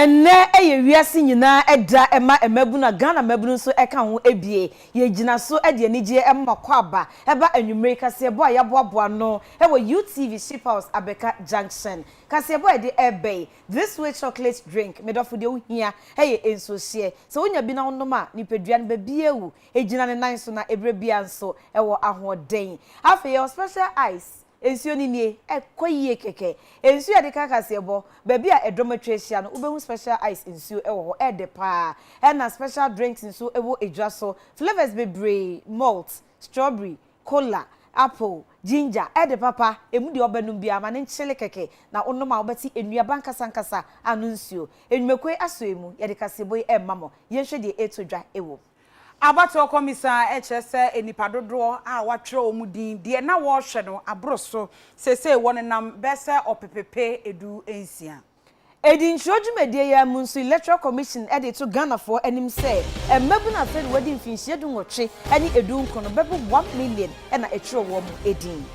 ene eye wiase nyina eda ema emabuna Ghana mabunu so eka ho ebie ye gina so ede anigye emma kwaba eba anwumre kase ebo ayaboaboa no ewo UTV Ship House Abeka Junction kase ebo ede ebe this way chocolate drink medofo de ohia eye enso hye so wonya bi na wonoma nipadua no babiewu egina ne nan so na ebre bia nso ewo ahoden Afia special ice ensuo ni nie ekoyie keke ensuo ade kakase ebo baby a edomatresia no ubehu special ice ensuo ewo ho ede pa na special drinks ensuo ewo edwa so flavors bebre malt strawberry cola apple ginger ede papa emu de obanum bia ma ne nchele keke na onoma obeti enua nkasa anu nsuo enwumekwe aso emu yede kasebo emamo yenhwe de etodwa ewo Abato komisa HSA enipadodo a watwere omudin de na wo hwe no abroso sese won nam bese opepepe edu ensia Edi nchodwumedie ya munsu electoral commission ede to Ghana for enim say emmabu na fe wedi mfinhie du nwotwe eni edu nkono bebo 1 million na etwere wo mu edin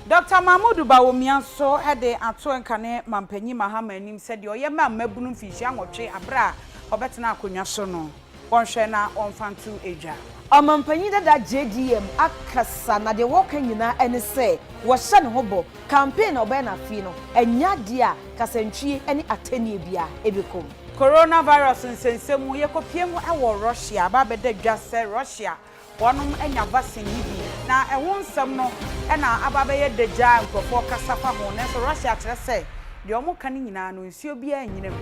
Dr. Mahmoud Bawumia so ede ato nkane mampanyi mahama enim se de oyema mmabu nu mfinhie nwotwe abra obetena akonwa so no Onhwe na onfantu eja Amampanyi dada JDM akasa na de woka nyina ene se wo hye ne hobo campaign oba na fi no enya de a kasantwie ene atanie bia ebekom Coronavirus nsensemu yekopiemu ewo Russia ba beda dwase Russia wonum enya vaccine bi na ewo nsem no na aba ye deja nkofo kasafa ho ne so Russia kire se de omo kan nyina no nsuo bia anyinam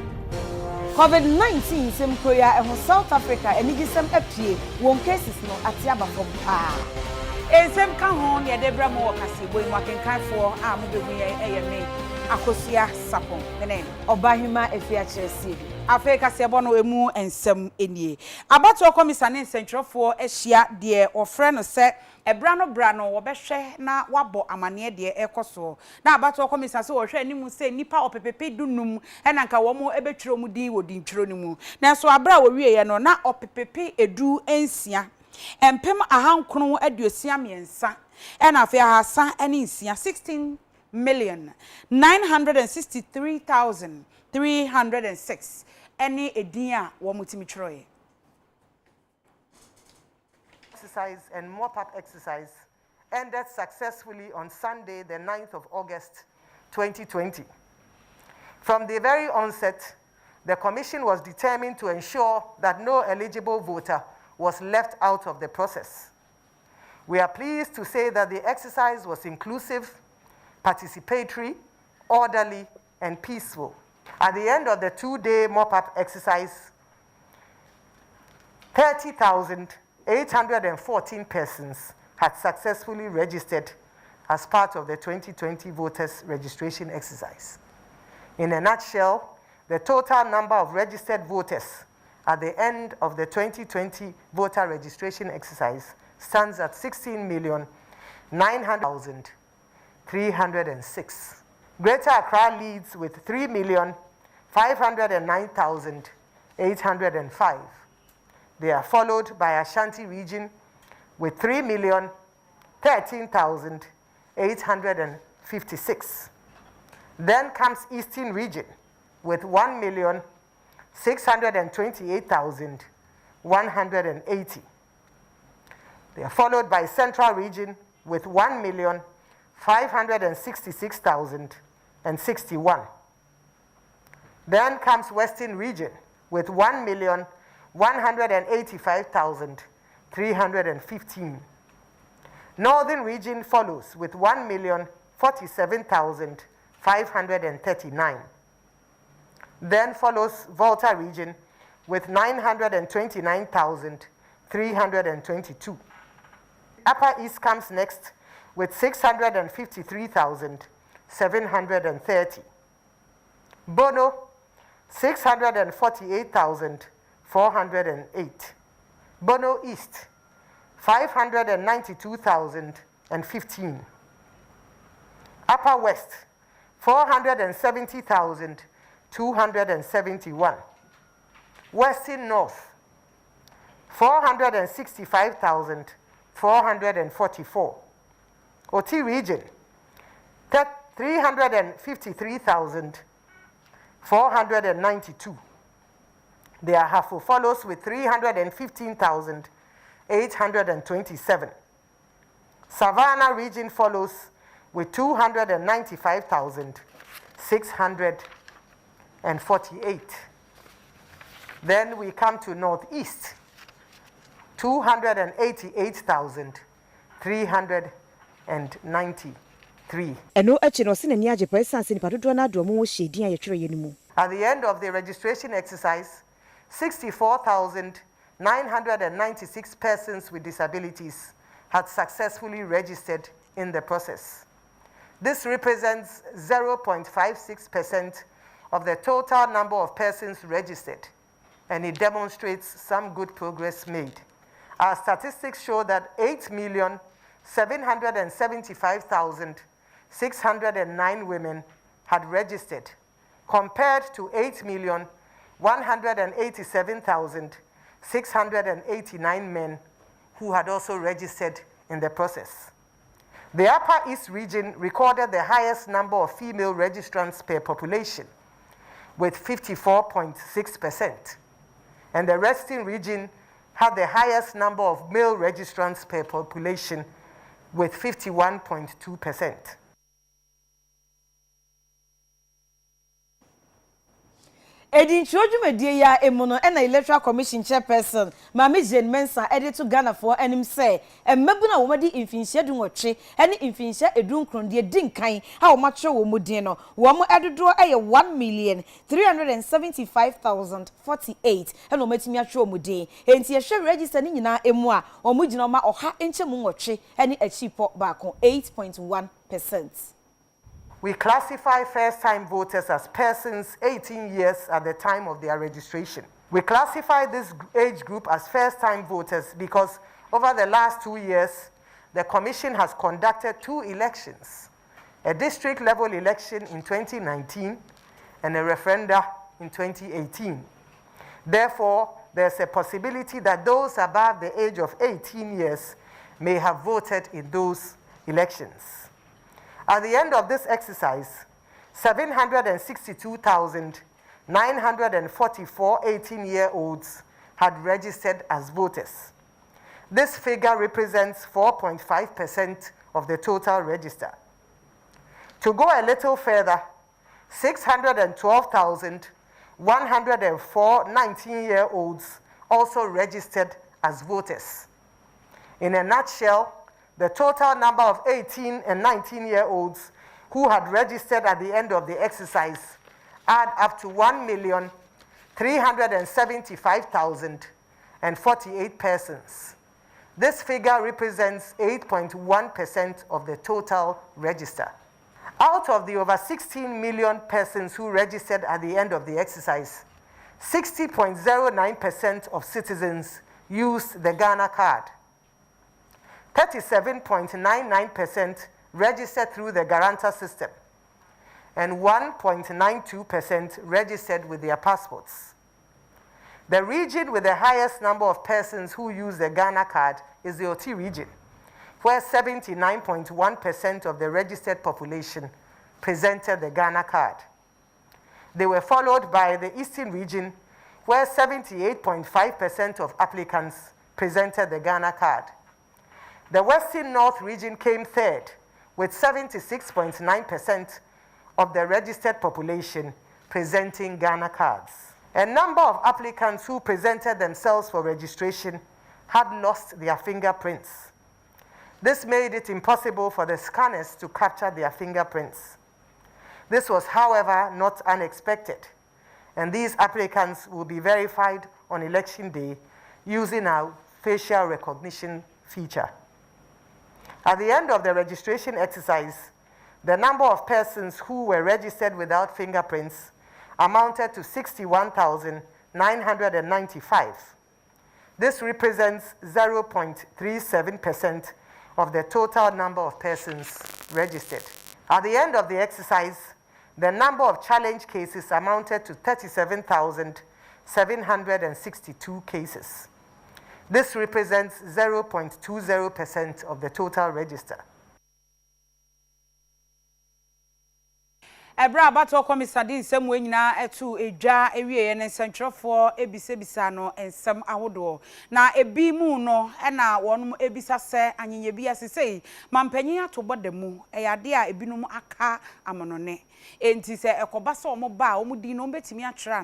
COVID-19 sem koya ehun South Africa enigisem apie won cases no atiaba fom pa ensem ka ho ne debra mo wakase boy makenkanfo a mo behu ye me Akosua Sarpong ne obahima Afia Asiedu Afia kase bo no emu ensem enie abato komisa ne nsentwerefo ehia de ofre no se ebra no wo behwe na wabo amane de ekoso na abato komisa se wo hwe animu se nipa opepepe dunum ena nka wo mo ebetwiro mu din wo din twiro ni mu na so abra wo wie ye no na opepepe edu ensia empem ahankron aduosia miensa ena afia hasa eni nsia 16,963,306 eni edin a wo mutimi twroye exercise and mop-up exercise ended successfully on Sunday, the 9th of August, 2020. From the very onset, the Commission was determined to ensure that no eligible voter was left out of the process. We are pleased to say that the exercise was inclusive, participatory, orderly, and peaceful. At the end of the two-day mop-up exercise, 30,814 persons had successfully registered as part of the 2020 voters registration exercise. In a nutshell, the total number of registered voters at the end of the 2020 voter registration exercise stands at 16,900,306. Greater Accra leads with 3,509,805. They are followed by Ashanti region with 3,013,856. Then comes Eastern region with 1,628,180. They are followed by Central region with 1,566,061. Then comes Western region with 1,185,315. Northern region follows with 1,047,539. Then follows Volta region with 929,322. Upper East comes next with 653,730. Bono, 648,408. Bono East, 592,015. Upper West, 470,271. Western North, 465,444. Oti region, 353,492. The Ahafo follows with 315,827. Savannah region follows with 295,648. Then we come to Northeast, 288,393. Eno echi no se nani age president ni padodo na do mo hyedin ayetwere yenimu. At the end of the registration exercise, 64,996 persons with disabilities had successfully registered in the process. This represents 0.56% of the total number of persons registered, and it demonstrates some good progress made. Our statistics show that 8,775,609 women had registered, compared to 8,187,689 men who had also registered in the process. The Upper East region recorded the highest number of female registrants per population, with 54.6%, and the Western region had the highest number of male registrants per population, with 51.2%. Edin Chojumedie ya emuno ena Electoral Commission chairperson Mama Jane Mensa edit to Ghana for enim say emmebuna wo madi infinhye du nwotwe ene infinhye edu nkronde din kan a wo matwe wo mudin no wo mo edodo eye 1,375,048 ene wo matimi atwe wo mudin enti ehwe register ni nyina emu a wo mo gina ma oha enchemu nwotwe ene achipo baako 8.1%. We classify first-time voters as persons 18 years at the time of their registration. We classify this age group as first-time voters because over the last 2 years, the Commission has conducted 2 elections, a district-level election in 2019 and a referenda in 2018. Therefore, there's a possibility that those above the age of 18 years may have voted in those elections. At the end of this exercise, 762,944 18-year-olds had registered as voters. This figure represents 4.5% of the total register. To go a little further, 612,104 19-year-olds also registered as voters. In a nutshell, the total number of 18 and 19-year-olds who had registered at the end of the exercise add up to 1,375,048 persons. This figure represents 8.1% of the total register. Out of the over 16 million persons who registered at the end of the exercise, 60.09% of citizens used the Ghana card. 37.99% registered through the guarantor system, and 1.92% registered with their passports. The region with the highest number of persons who use the Ghana card is the Oti region, where 79.1% of the registered population presented the Ghana card. They were followed by the Eastern region, where 78.5% of applicants presented the Ghana card. The Western North region came third, with 76.9% of the registered population presenting Ghana cards. A number of applicants who presented themselves for registration had lost their fingerprints. This made it impossible for the scanners to capture their fingerprints. This was, however, not unexpected, and these applicants will be verified on election day using our facial recognition feature. At the end of the registration exercise, the number of persons who were registered without fingerprints amounted to 61,995. This represents 0.37% of the total number of persons registered. At the end of the exercise, the number of challenge cases amounted to 37,762 cases. This represents 0.20% of the total register. Ebra abato komisa di nsem we nyina etu edwa ewie ne nsentwerefo ebisebisa no ensem ahodo na ebi mu no na wonum ebisa se anyenye bi asesei mampanyin atobodemu eyade a ebinum aka amonone enti se ekoba se omo ba omo di no betimi atwera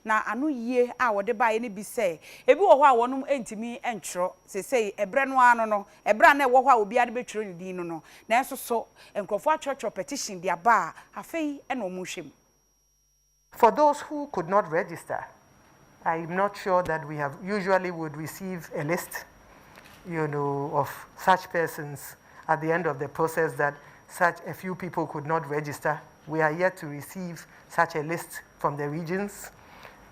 na anu yie a wode ba ye ne bi se ebi wo ho a wonum entimi entwero sesei ebre no ano no ebra na wo ho a obi ade betwero ne di no na enso so enkrofo atwetro petition dia ba for those who could not register, I'm not sure that we have usually would receive a list, of such persons at the end of the process that such a few people could not register. We are yet to receive such a list from the regions,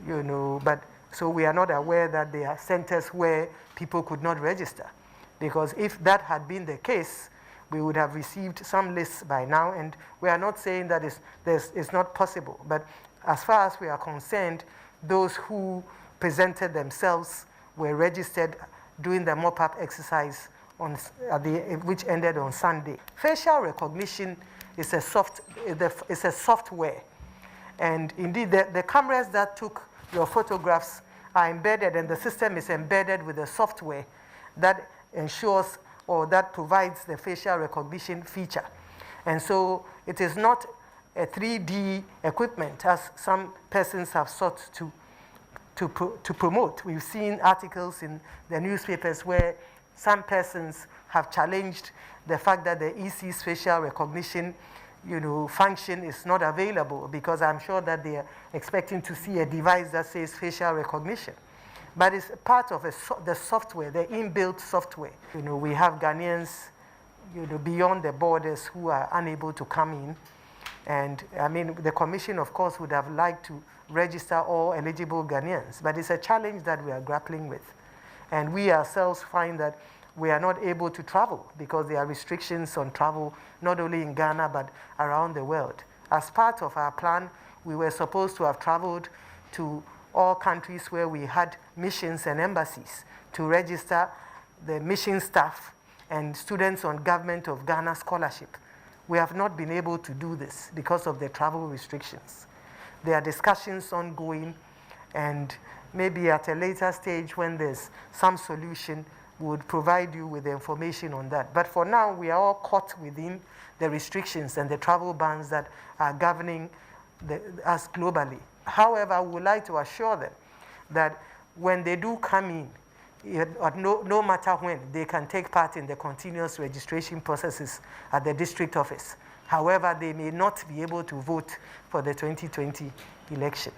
but so we are not aware that there are centers where people could not register, because if that had been the case, we would have received some lists by now, and we are not saying that it's not possible. But as far as we are concerned, those who presented themselves were registered during the mop-up exercise which ended on Sunday. Facial recognition is a software, and indeed the cameras that took your photographs are embedded, and the system is embedded with the software that ensures or that provides the facial recognition feature. And so it is not a 3D equipment as some persons have sought to promote. We've seen articles in the newspapers where some persons have challenged the fact that the EC's facial recognition function is not available, because I'm sure that they are expecting to see a device that says facial recognition. But it's part of the software, the inbuilt software. We have Ghanaians, beyond the borders who are unable to come in. And I mean, the commission, of course, would have liked to register all eligible Ghanaians, but it's a challenge that we are grappling with. And we ourselves find that we are not able to travel because there are restrictions on travel, not only in Ghana, but around the world. As part of our plan, we were supposed to have traveled to all countries where we had missions and embassies to register the mission staff and students on Government of Ghana scholarship. We have not been able to do this because of the travel restrictions. There are discussions ongoing, and maybe at a later stage when there's some solution, we would provide you with the information on that. But for now, we are all caught within the restrictions and the travel bans that are governing us globally. However, I would like to assure them that when they do come in, no matter when, they can take part in the continuous registration processes at the district office. However, they may not be able to vote for the 2020 election.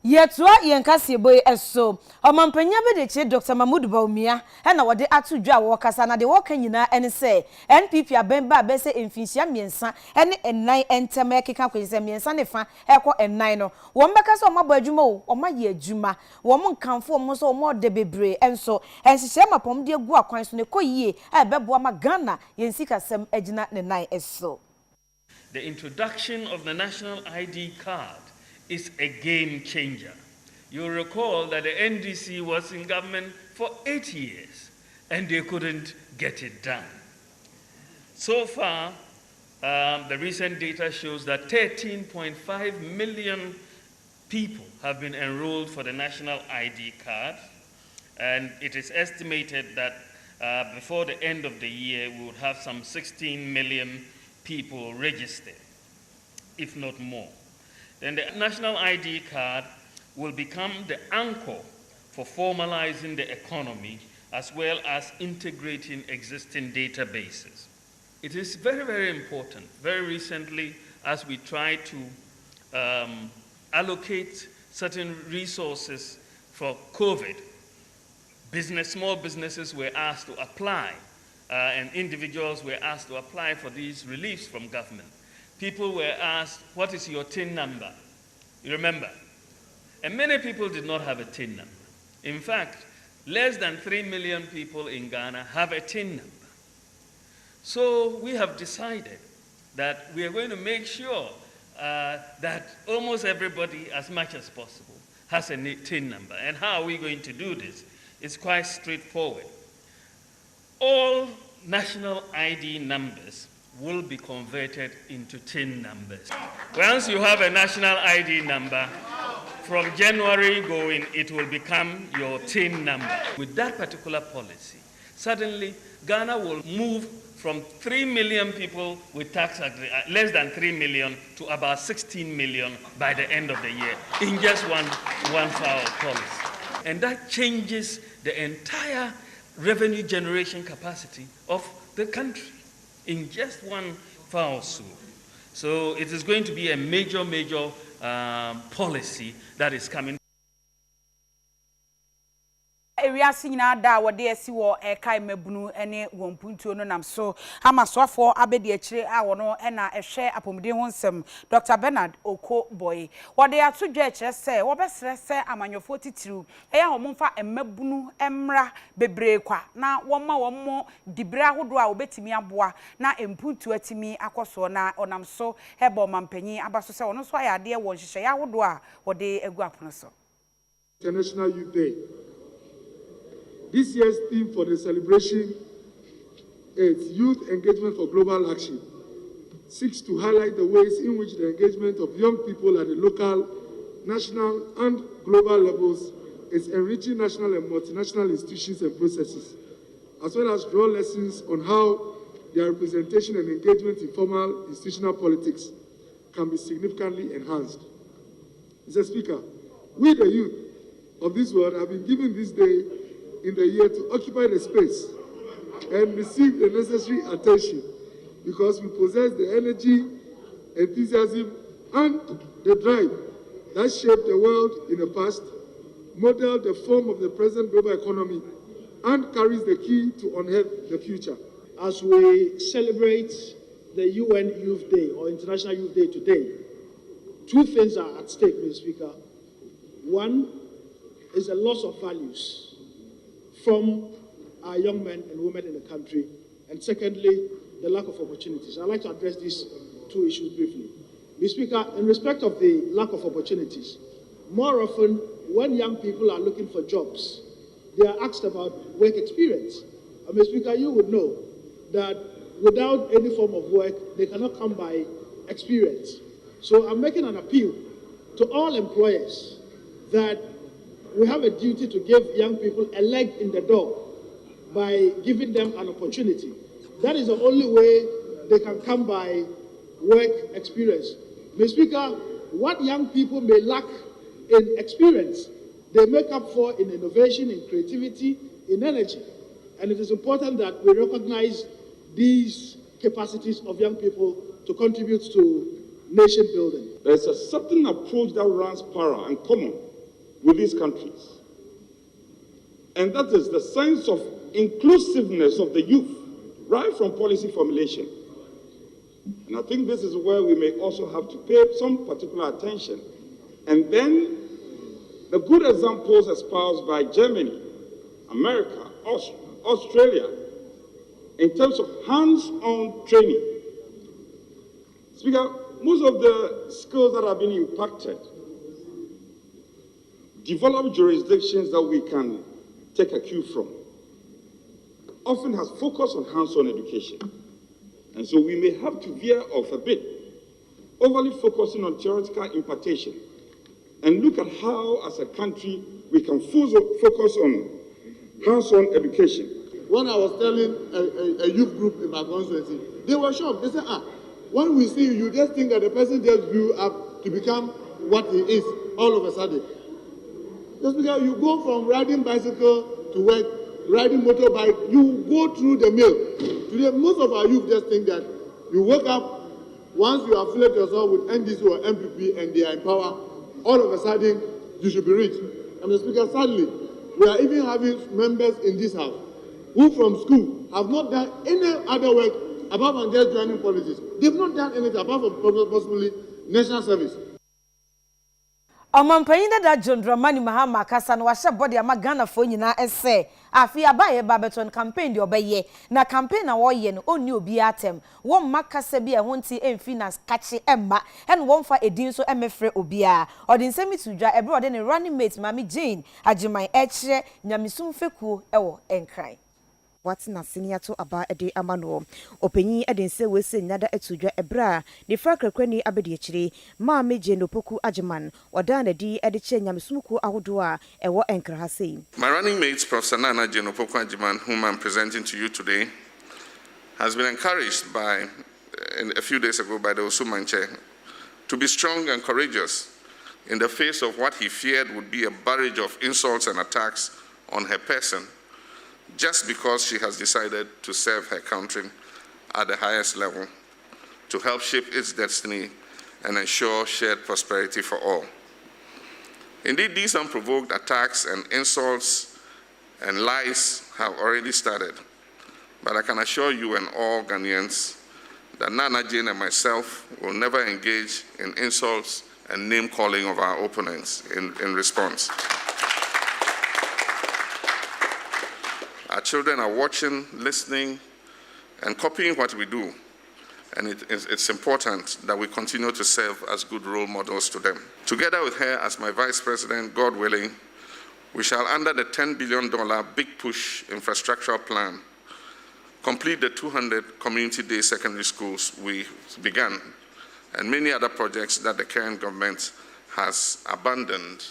Yetwa yenkase boy eso omampanya be de che Dr. Mahmoud Baumia na wode atudwa wo kasa na de wo kan nyina ene se NPP abemba be se emfinhia miensa ene ennan entem ekeka kwese miensa ne fa ekọ ennan no wo mbeka se omabo adwuma o omaye adwuma wo mo nkanfo mo so mo de bebre enso enhihye mapom de gu akwan so ne koyie a bebo ma Ghana yensika sem agina ne nan eso. The introduction of the national ID card is a game changer. You'll recall that the NDC was in government for 8 years and they couldn't get it done. So far, the recent data shows that 13.5 million people have been enrolled for the national ID card, and it is estimated that before the end of the year, we would have some 16 million people registered, if not more. Then the national ID card will become the anchor for formalizing the economy as well as integrating existing databases. It is very, very important. Very recently, as we try to allocate certain resources for COVID, small businesses were asked to apply, and individuals were asked to apply for these reliefs from government. People were asked, what is your TIN number? You remember? And many people did not have a TIN number. In fact, less than 3 million people in Ghana have a TIN number. So we have decided that we are going to make sure that almost everybody, as much as possible, has a TIN number. And how are we going to do this? It's quite straightforward. All national ID numbers will be converted into TIN numbers. Once you have a national ID number, from January going, it will become your TIN number. With that particular policy, suddenly Ghana will move from 3 million people with less than 3 million to about 16 million by the end of the year in just one foul policy. And that changes the entire revenue generation capacity of the country in just one foul swoop. So it is going to be a major policy that is coming. Area singina da wode esi wo kai mabunu ene wompuntuo no nam so hamaswafo abedi akire a wono na ehwe apomden ho nsem Dr. Bernard Oko Boy wode atodwa akire se wo besre se amanyofo titiru eya homfa emabunu emra bebre kwa na woma womo dibre ahodo a obetimi aboa na empuntuo atimi akoso na onam so hebo mampanyi abaso se wono so ayade wo nhihye ya ahodo a wode agu apono so. International Youth Day. This year's theme for the celebration is Youth Engagement for Global Action, seeks to highlight the ways in which the engagement of young people at the local, national, and global levels is enriching national and multinational institutions and processes, as well as draw lessons on how their representation and engagement in formal institutional politics can be significantly enhanced. Mr. Speaker, we, the youth of this world, have been given this day in the year to occupy the space and receive the necessary attention because we possess the energy, enthusiasm, and the drive that shaped the world in the past, modeled the form of the present global economy, and carries the key to unearth the future. As we celebrate the UN Youth Day or International Youth Day today, two things are at stake, Mr. Speaker. One is the loss of values from our young men and women in the country, and secondly, the lack of opportunities. I'd like to address these two issues briefly. Mr. Speaker, in respect of the lack of opportunities, more often when young people are looking for jobs, they are asked about work experience. And Mr. Speaker, you would know that without any form of work, they cannot come by experience. So I'm making an appeal to all employers that we have a duty to give young people a leg in the door by giving them an opportunity. That is the only way they can come by work experience. Mr. Speaker, what young people may lack in experience, they make up for in innovation, in creativity, in energy. And it is important that we recognize these capacities of young people to contribute to nation building. There's a certain approach that runs parallel and common with these countries. And that is the sense of inclusiveness of the youth, right from policy formulation. And I think this is where we may also have to pay some particular attention. And then the good examples espoused by Germany, America, Australia, in terms of hands-on training. Speaker, most of the skills that have been impacted develop jurisdictions that we can take a cue from, often has focused on hands-on education. And so we may have to veer off a bit, overly focusing on theoretical impartation, and look at how, as a country, we can focus on hands-on education. When I was telling a youth group in my constituency, they were shocked. They said, when we see you, you just think that the person just grew up to become what he is all of a sudden. Just because you go from riding bicycle to work, riding motorbike, you go through the mill. Today, most of our youth just think that you wake up, once you affiliate yourself with NDC or MPP and they are in power, all of a sudden, you should be rich. And the Speaker, sadly, we are even having members in this house who from school have not done any other work apart from just joining politics. They've not done anything apart from possibly national service. Omampanyina da John Dramani Mahama kasa no wahye body ama Ghana fo nyina ese Afia baye babeton campaign de obeye na campaign na wo ye no oni obi atem wo makasa bi e honti emfi na kache emma en wo mfa edin so emefre obi a odin semi tudwa ebre ode ne running mate mami Jane agiman ekire nyamesum fekuo ewo enkran. what's na senior to aba ede amano openyi eden se we se nyada etudwa ebra ne frakrakweni abedi akire ma meje no poku agyeman oda na di ede che nyamesumuku ahodo a ewo enkra sei. My running mate, Professor Nana Jenopoku Agyeman, whom I'm presenting to you today, has been encouraged by, a few days ago, by the Osumanche to be strong and courageous in the face of what he feared would be a barrage of insults and attacks on her person, just because she has decided to serve her country at the highest level, to help shape its destiny and ensure shared prosperity for all. Indeed, these unprovoked attacks and insults and lies have already started, but I can assure you and all Ghanaians that Nana Jane and myself will never engage in insults and name-calling of our opponents in response. Our children are watching, listening, and copying what we do, and it's important that we continue to serve as good role models to them. Together with her as my vice president, God willing, we shall, under the $10 billion Big Push infrastructural plan, complete the 200 community day secondary schools we began, and many other projects that the current government has abandoned,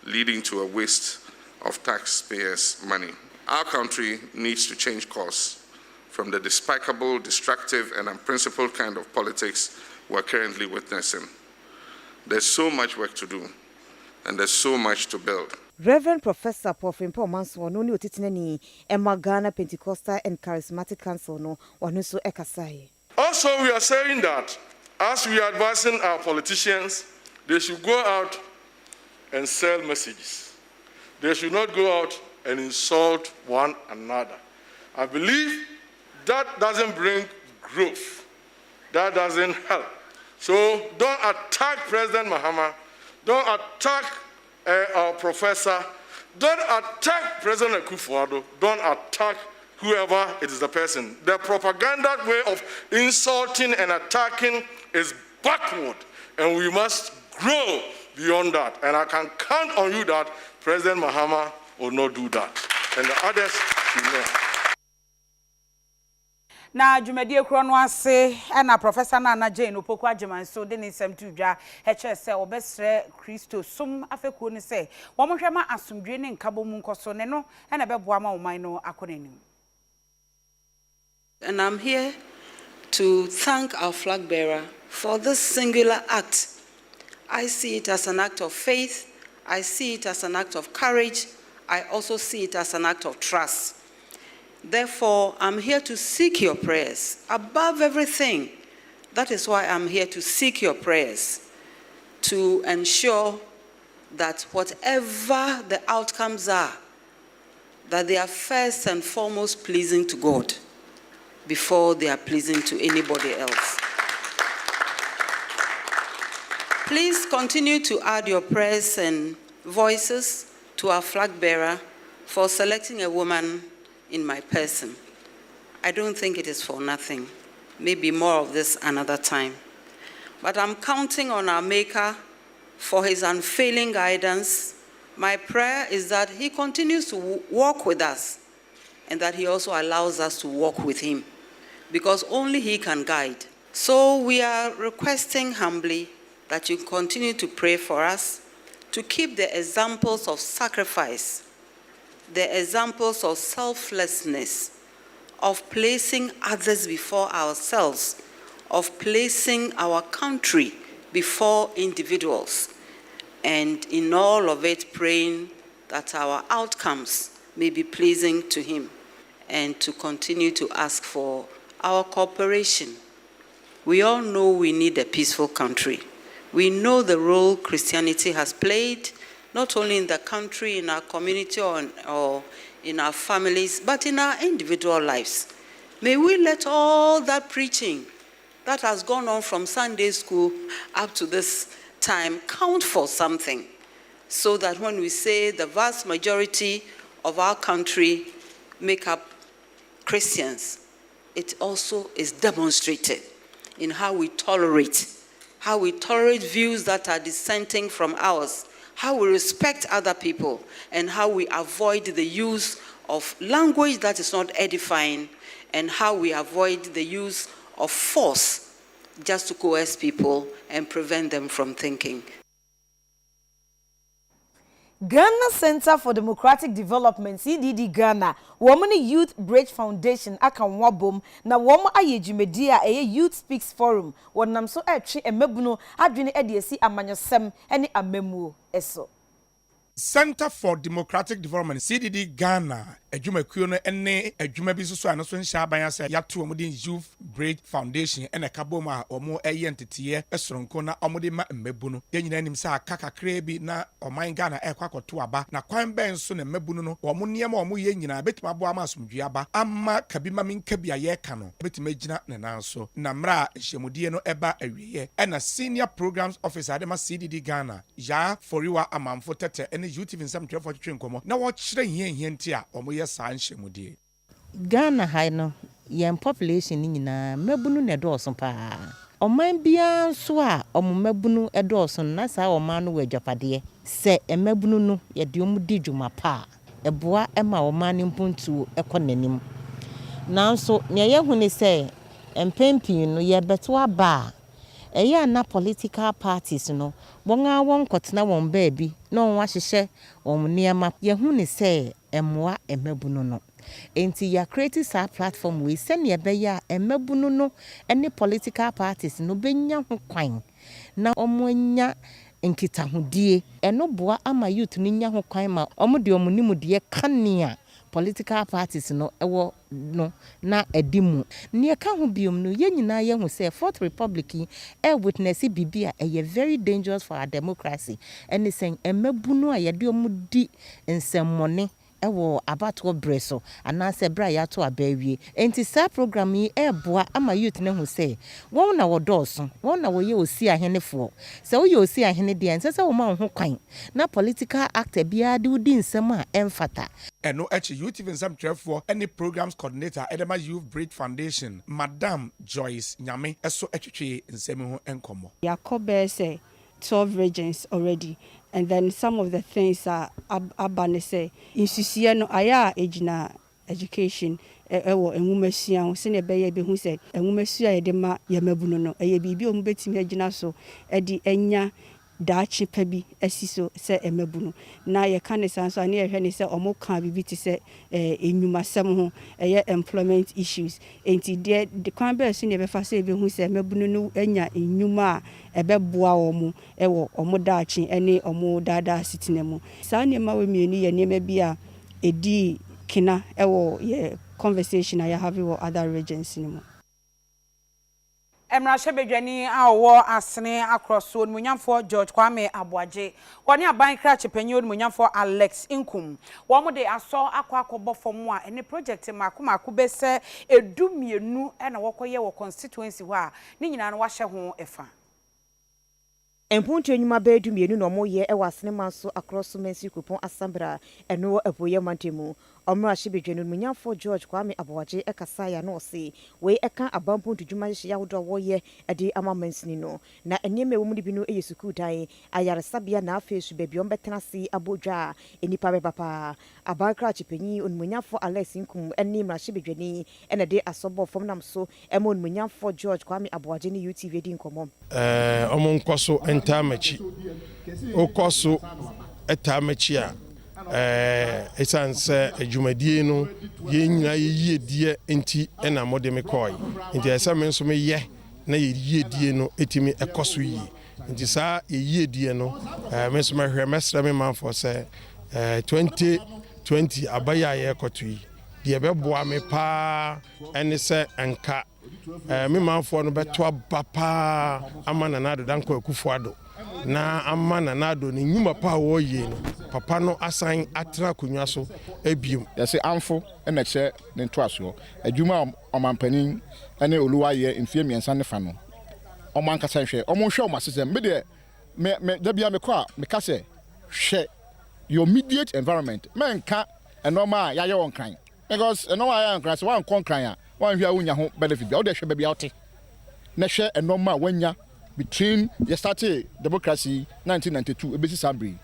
leading to a waste of taxpayers' money. Our country needs to change course from the despicable, destructive, and unprincipled kind of politics we're currently witnessing. There's so much work to do, and there's so much to build. Reverend Professor Pofimpo Manso no ni otitinani Emma Ghana Pentecostal and Charismatic Council no wanuso ekasai. Also, we are saying that as we are advising our politicians, they should go out and sell messages. They should not go out and insult one another. I believe that doesn't bring growth. That doesn't help. So don't attack President Mahama. Don't attack our professor. Don't attack President Akosua. Don't attack whoever it is the person. The propaganda way of insulting and attacking is backward, and we must grow beyond that. And I can count on you that President Mahama will not do that, and the others should know. Na Jumedie Krono ase na Professor Nana Jane Opoku Agyeman so de ne nsem tudwa heche se obesre Kristo sum afekuo ne se wo mohwe ma asomdwe ne nkabo mu nkoso ne no na beboa ma woman no akonenim. And I'm here to thank our flag bearer for this singular act. I see it as an act of faith. I see it as an act of courage. I also see it as an act of trust. Therefore, I'm here to seek your prayers. Above everything, that is why I'm here to seek your prayers, to ensure that whatever the outcomes are, that they are first and foremost pleasing to God before they are pleasing to anybody else. Please continue to add your prayers and voices to our flag bearer for selecting a woman in my person. I don't think it is for nothing. Maybe more of this another time. But I'm counting on our Maker for his unfailing guidance. My prayer is that he continues to walk with us and that he also allows us to walk with him, because only he can guide. So we are requesting humbly that you continue to pray for us, to keep the examples of sacrifice, the examples of selflessness, of placing others before ourselves, of placing our country before individuals, and in all of it praying that our outcomes may be pleasing to him, and to continue to ask for our cooperation. We all know we need a peaceful country. We know the role Christianity has played, not only in the country, in our community, or in our families, but in our individual lives. May we let all that preaching that has gone on from Sunday school up to this time count for something, so that when we say the vast majority of our country make up Christians, it also is demonstrated in how we tolerate views that are dissenting from ours, how we respect other people, and how we avoid the use of language that is not edifying, and how we avoid the use of force just to coerce people and prevent them from thinking. Ghana Center for Democratic Development CDD Ghana woman Youth Bridge Foundation aka wabom na woman aye dwumedi a Youth Speaks Forum wonam so atwe emabunu adwene ediesi amanyosem ene amamuo eso. Center for Democratic Development CDD Ghana adwumakuo no ene adwuma bi so anaso nhya aban ase yato omudi Youth Bridge Foundation ene kabom a omo eye ntetiye esronko na omudi ma mmabu no yenyina nim sa kakakra bi na oman Ghana ekwakoto aba na kwan ben so na mmabu no omo niema omo ye nyina betima bo ama asomdwe aba ama kabima minkabi aye ka no betima gina ne nanso na mra hyemudie no eba awiye ena Senior Programs Officer adema CDD Ghana ya foriwa amamfo tete ene youth in some 12 nkomo na wo kyerɛ hie nti a omo yɛ saa nhyemudie Ghana high no yɛn population ni nyina mabunu na dɔɔso pa ɔman bia so a ɔmo mabunu ɛdɔɔso na saa ɔman no wɔ adwapade sɛ mabunu no yɛde ɔmo di dwuma pa ɛboa ɛma ɔman ne mpuntuo ɛkɔ nanim nanso ne yɛ hu ne sɛ mpempi no yɛbɛto aba ɛyɛ na political parties no wonga won kotena won baabi na won ahyehyɛ won niema yehu ne sɛ emmoa emabunu no enti ya create sa platform we sɛ ne ɛbɛyɛ emabunu no any political parties no benya ho kwan na omonya nkitahodie ɛno boa ama youth no nya ho kwan ma ɔmo de ɔmo nimudie kanea political parties no ewo no na edimu ne ka ho biom no ye nyina ye hu say Fourth Republic e witness bibia e very dangerous for our democracy and say emabu no a ye de omudi nsemmone ewo abato breso anase bra ya to abawie enti sa program yi eboa ama youth ne hu say won na wodoso won na woye osi ahenefo se woye osi ahene de ense se wo ma ho kwan na political actor bia de udi nsem a emfata eno echi youth in some 12 any programs coordinator edema Youth Bridge Foundation Madam Joyce Nyame eso etwetwe nsem ho enkomo Yakobe say 12 regions already. And then some of the things are abane say insusia no aya ejina education ewo enwumasua ho se ne beye be hu say enwumasua ye de ma yamabunu no eye bibi o mbetimi agina so e di enya daachi pa bi asiso se emabunu na ye kan ne sanso ane ye hwe ne se omo kan bibi ti se enwumasem ho eye employment issues enti de kwan be so ne be fa se be hu se emabunu no enya enwuma ebeboa omo ewo omo daachi ene omo dada sitinemu sa ne ma we mienu ye ne bi a edi kina ewo ye conversation I have with other regions anymore. Emra Shebedwani awo asene akroso munyamfo George Kwame Aboaje woni aban krache panyo munyamfo Alex Inkum wo mo de aso akwa fom a ene project makomako be se edumienu e na wokoye wo constituency ho a ni nyina no wahye ho efa Empuntu enyuma bedu mienu no moye e wasene manso across mensi kupon asambra eno epoye mantemu omra Shebedwani munyamfo George Kwame Aboaje ekasa ya no se we eka abampuntu dwuma hye yawodo woye ade amamansini no na eneme wo mu bi no eyesuku dan ayaresabia na afesu bebi ombetena se abodwa enipa be papa abankra chipenyi onmunyamfo Alex Inkum eni mra Shebedwani ene de asobo fom namso emo onmunyamfo George Kwame Aboaje ni UTV di nkomom omonkoso entamachi okoso etamachi a esanse adwumadie no ye nyina ye die enti ena modeme koi enti esa menso me ye na ye die no etimi ekoso yi enti sa ye die no menso me hwe mesra me manfo se 2020 abaya ye ekoto yi de beboa me pa ene se enka me manfo no beto abapa amana na do danko akufuado na amana na do ni nyuma pa wo ye no papa no asan atra kunwa so ebium yesi amfo na che ne ntoaso adwuma omampanin ene oluwa ye mfie miensa ne fa no omanka sanhwe omonhwe omasesem me de me da bia me kwa me ka se hwe your immediate environment menka enoma ya ye won kran because enoma ya kran so wan kon kran a wan hwia wunya ho benefit bia o de hwe bia ote na hwe enoma wanya between the started democracy 1992 ebesi sambri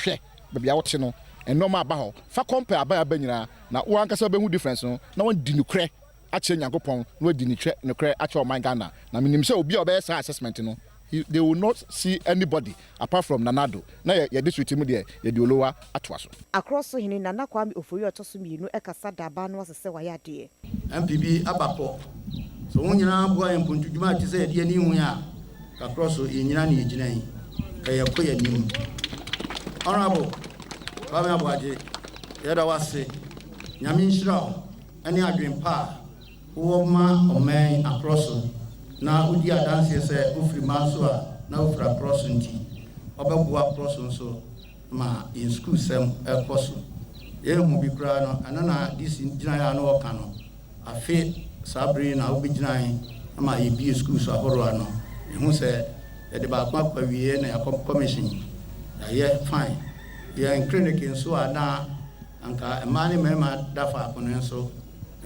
hwe baabi a wote no enoma aba ho fa compare aba nyina na wo ankasa be hu difference no na won di nukre ache Nyankopon na wadi nukre ache oman Ghana na minim se obi obe say assessment no they will not see anybody apart from Nanado na ye district mu de ye di olowa atoa so across so hini Nana Kwame Ofori otoso mienu ekasa daba no asese waya de MPB abako so wonyina bua yempuntu djuma ti se de ani hu ya ka cross yenyina na yegina yi ka ye ko yanim honorable Kwame Abuaje yeda wase nyame nshira ani adwempa wo ma omen across na udi adanse se ofri manso a na ofra cross nti obegua cross nso ma in school sem ekoso ye hu bi kra no anana this gina ya no oka no afi sabri na obigina yi ma ye bi school so ahoro ano hu se e de ba kwa wie na ya commission ya ye fine ye in clinic nso ana anka emani mema dafa kono nso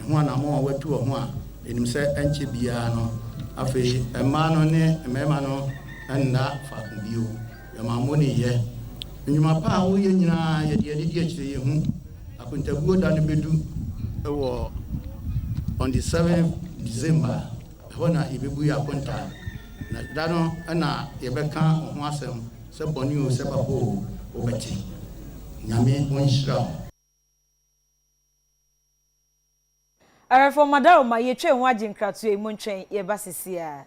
hu ana mo watu ho a enim se enche bia no afi emano ne mema no anda fa bio ya mamoni ye nyuma pa wo ye nyina ye de di akire ye hu akontabuo da no bedu ewo on the 7th December hona ibebu ya konta na dano ana ye beka ho asem se boni o se babo obeti nyame onshira for madam ma ye twe ho agye nkratoe mu ntwen ye basisia